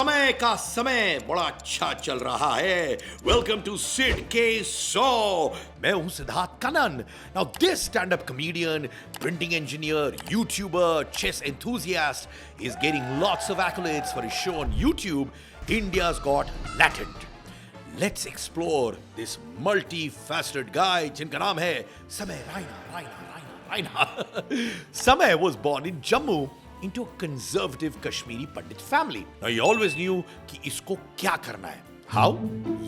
समय का समय बड़ा अच्छा चल रहा है। वेलकम टू सिड के सो। मैं हूं Siddharth Kannan. Now this stand up comedian, printing engineer, YouTuber, chess enthusiast is getting lots of accolades for his show on YouTube, India's Got Latent. Let's explore this multifaceted guy जिनका नाम है समय Raina. Samay was born in Jammu into a conservative Kashmiri Pandit family. Now he always knew कि इसको क्या करना है. How?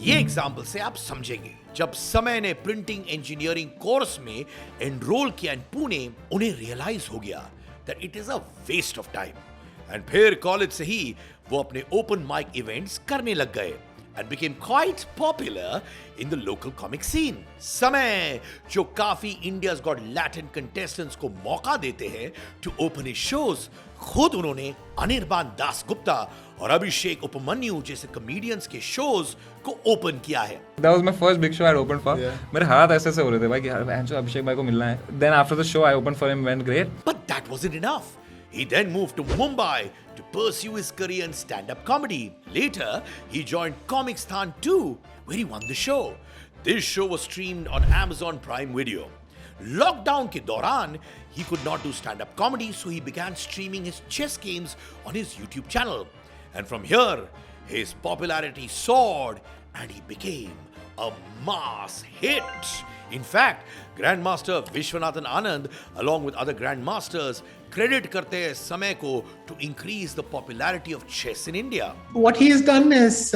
ये एग्जाम्पल से आप समझेंगे. जब समय ने प्रिंटिंग इंजीनियरिंग कोर्स में एनरोल किया इन पुणे, उन्हें रियलाइज हो गया that it is a waste of time. And फिर कॉलेज से ही वो अपने ओपन माइक इवेंट्स करने लग गए and became quite popular in the local comic scene. समय जो काफी India's Got Latent contestants को मौका देते हैं to open his shows, खुद उन्होंने अनिर्बान दास गुप्ता और अभिषेक उपमन्यु जैसे कॉमेडियंस के शोज को ओपन किया है. That was my first big show I opened for. मेरे हाथ ऐसे हो रहे थे भाई कि अभिषेक भाई को मिलना है. Then after the show I opened for him, went great. But that wasn't enough. He then moved to Mumbai to pursue his career in stand-up comedy. Later, he joined Comicstaan 2, where he won the show. This show was streamed on Amazon Prime Video. Lockdown ke dauran, he could not do stand-up comedy, so he began streaming his chess games on his YouTube channel. And from here, his popularity soared and he became a mass hit. In fact, Grandmaster Vishwanathan Anand, along with other grandmasters, credit karte hain Samay ko to increase the popularity of chess in India. What he has done is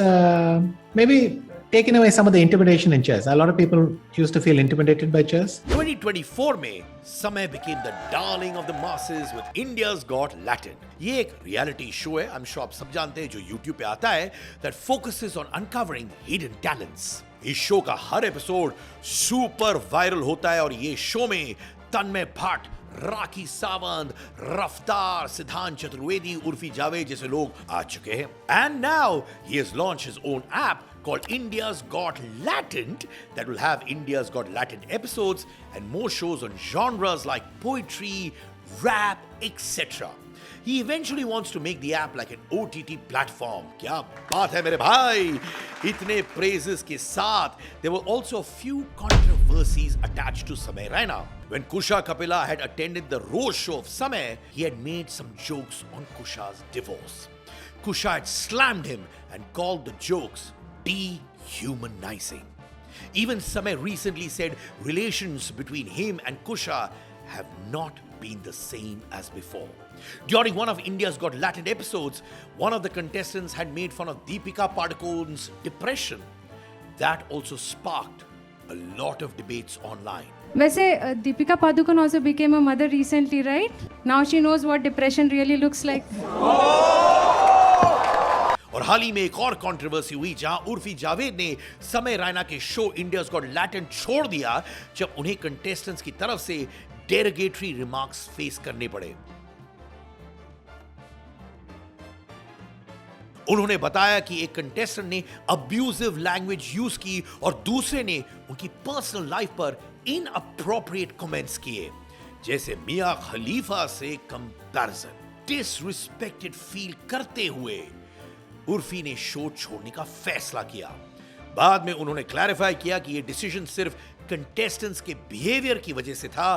maybe taken away some of the intimidation in chess. A lot of people used to feel intimidated by chess. 2024 में Samay became the darling of the masses with India's Got Latent. ये एक reality show है, I'm sure आप सब जानते हैं, जो YouTube पे आता है, that focuses on uncovering hidden talents. इस शो का हर एपिसोड सुपर वायरल होता है और ये शो में तन्मय भट्ट, राखी सावंत, रफ्तार, सिद्धांत चतुर्वेदी, उर्फी जावेद जैसे लोग आ चुके हैं. And now he has launched his own app called India's Got Latent that will have India's Got Latent episodes and more shows on genres like poetry, rap, etc. He eventually wants to make the app like an OTT platform. क्या बात है मेरे भाई! इतने praises के साथ, there were also a few controversies attached to Samay Raina. When Kusha Kapila had attended the roast show of Samay, he had made some jokes on Kusha's divorce. Kusha had slammed him and called the jokes dehumanizing. Even Samay recently said relations between him and Kusha have not been the same as before. During one of India's Got Latent episodes, one of the contestants had made fun of Deepika Padukone's depression. That also sparked a lot of debates online. वैसे Deepika Padukone also became a mother recently, right? Now she knows what depression really looks like. और हाल ही में एक और controversy हुई जहां उर्फी जावेद ने समय रायना के शो इंडिया's Got Latent छोड़ दिया जब उन्हें कंटेस्टेंट्स की तरफ से डेरोगेटरी रिमार्क्स फेस करने पड़े. उन्होंने बताया कि एक कंटेस्टेंट ने अब्यूजिव लैंग्वेज यूज की और दूसरे ने उनकी पर्सनल लाइफ पर इनअप्रोप्रिएट कमेंट्स किए, जैसे मियां खलीफा से कंपैरिजन. डिसरिस्पेक्टेड फील करते हुए उर्फी ने शो छोड़ने का फैसला किया. बाद में उन्होंने क्लैरिफाई किया कि यह डिसीजन सिर्फ कंटेस्टेंट्स के बिहेवियर की वजह से था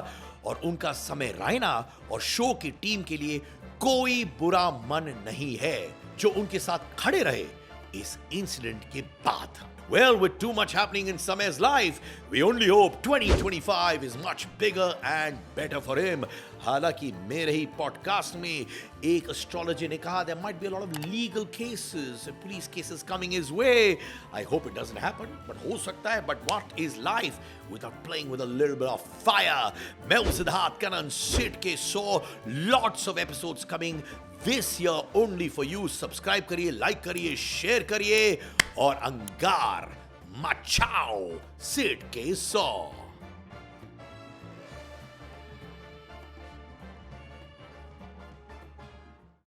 और उनका समय रायना और शो की टीम के लिए कोई बुरा मन नहीं है जो उनके साथ खड़े रहे इस इंसिडेंट के बाद. Well, with too much happening in Samay's life, we only hope 2025 is much bigger and better for him. हालांकि मेरे ही पॉडकास्ट में एक एस्ट्रोलॉजर ने कहा there might be a lot of legal cases, police cases coming his way. I hope it doesn't happen, but हो सकता है. But what is life without playing with a little bit of fire? मैं हूं सिद्धार्थ कनन, सिड के सो. Lots of episodes coming this year only for you. Subscribe करिए, like करिए, share करिए और अंगार मचाओ सिड के सो.